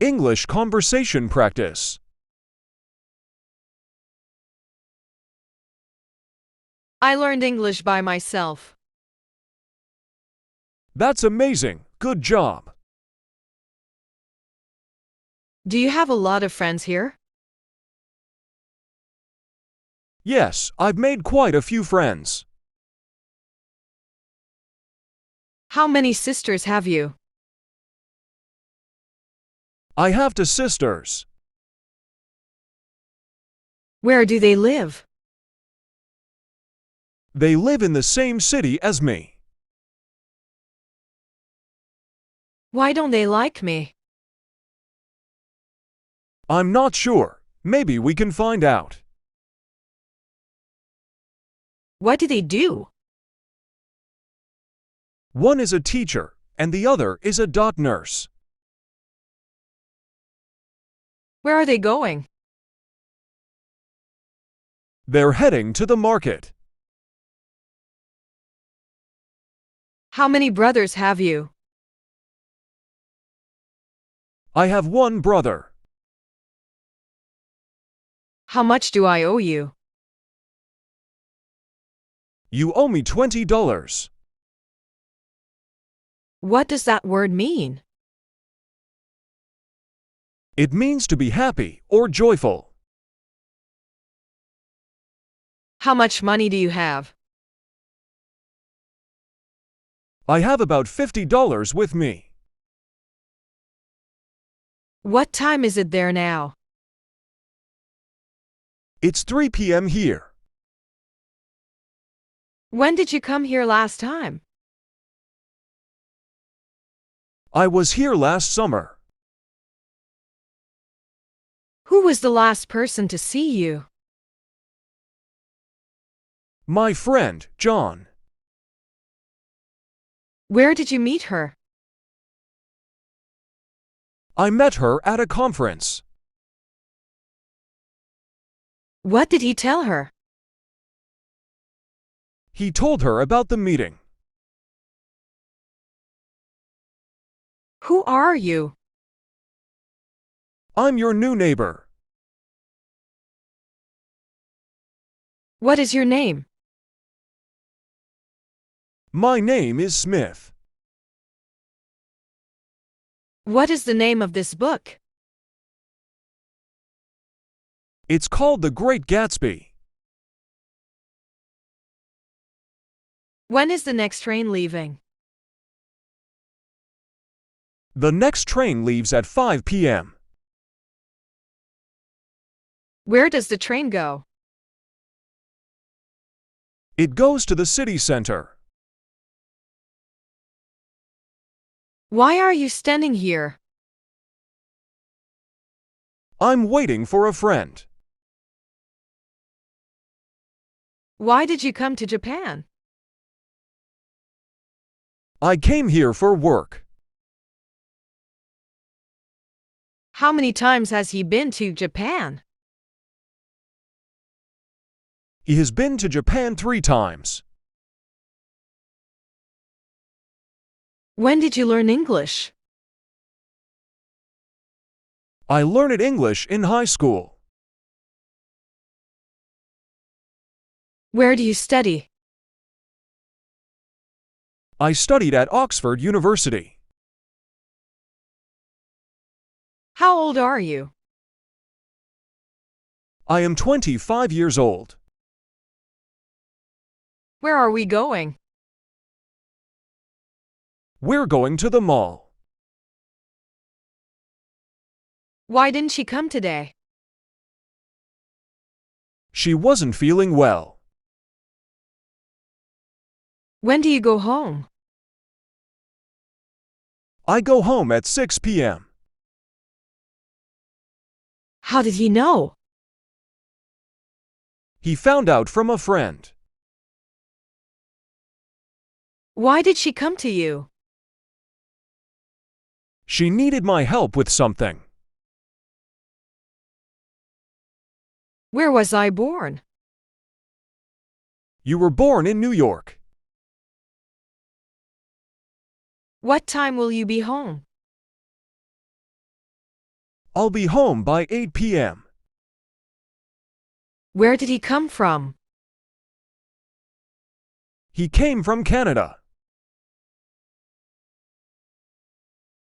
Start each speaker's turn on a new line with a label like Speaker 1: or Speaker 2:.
Speaker 1: English conversation practice.
Speaker 2: I learned English by myself.
Speaker 1: That's amazing. Good job.
Speaker 2: Do you have a lot of friends here?
Speaker 1: Yes, I've made quite a few friends.
Speaker 2: How many sisters have you?
Speaker 1: I have two sisters.
Speaker 2: Where do they live?
Speaker 1: They live in the same city as me.
Speaker 2: Why don't they like me?
Speaker 1: I'm not sure. Maybe we can find out.
Speaker 2: What do they do?
Speaker 1: One is a teacher, and the other is a nurse.
Speaker 2: Where are they going?
Speaker 1: They're heading to the market.
Speaker 2: How many brothers have you?
Speaker 1: I have one brother.
Speaker 2: How much do I owe you?
Speaker 1: You owe me $20.
Speaker 2: What does that word mean?
Speaker 1: It means to be happy or joyful.
Speaker 2: How much money do you have?
Speaker 1: I have about $50 with me.
Speaker 2: What time is it there now?
Speaker 1: It's 3 p.m. here.
Speaker 2: When did you come here last time?
Speaker 1: I was here last summer.
Speaker 2: Who was the last person to see you?
Speaker 1: My friend, John.
Speaker 2: Where did you meet her?
Speaker 1: I met her at a conference.
Speaker 2: What did he tell her?
Speaker 1: He told her about the meeting.
Speaker 2: Who are you?
Speaker 1: I'm your new neighbor.
Speaker 2: What is your name?
Speaker 1: My name is Smith.
Speaker 2: What is the name of this book?
Speaker 1: It's called The Great Gatsby.
Speaker 2: When is the next train leaving?
Speaker 1: The next train leaves at 5 p.m.
Speaker 2: Where does the train go?
Speaker 1: It goes to the city center.
Speaker 2: Why are you standing here?
Speaker 1: I'm waiting for a friend.
Speaker 2: Why did you come to Japan?
Speaker 1: I came here for work.
Speaker 2: How many times has he been to Japan?
Speaker 1: He has been to Japan 3 times.
Speaker 2: When did you learn English?
Speaker 1: I learned English in high school.
Speaker 2: Where do you study?
Speaker 1: I studied at Oxford University.
Speaker 2: How old are you?
Speaker 1: I am 25 years old.
Speaker 2: Where are we going?
Speaker 1: We're going to the mall.
Speaker 2: Why didn't she come today?
Speaker 1: She wasn't feeling well.
Speaker 2: When do you go home?
Speaker 1: I go home at 6 p.m.
Speaker 2: How did he know?
Speaker 1: He found out from a friend.
Speaker 2: Why did she come to you?
Speaker 1: She needed my help with something.
Speaker 2: Where was I born?
Speaker 1: You were born in New York.
Speaker 2: What time will you be home?
Speaker 1: I'll be home by 8 p.m.
Speaker 2: Where did he come from?
Speaker 1: He came from Canada.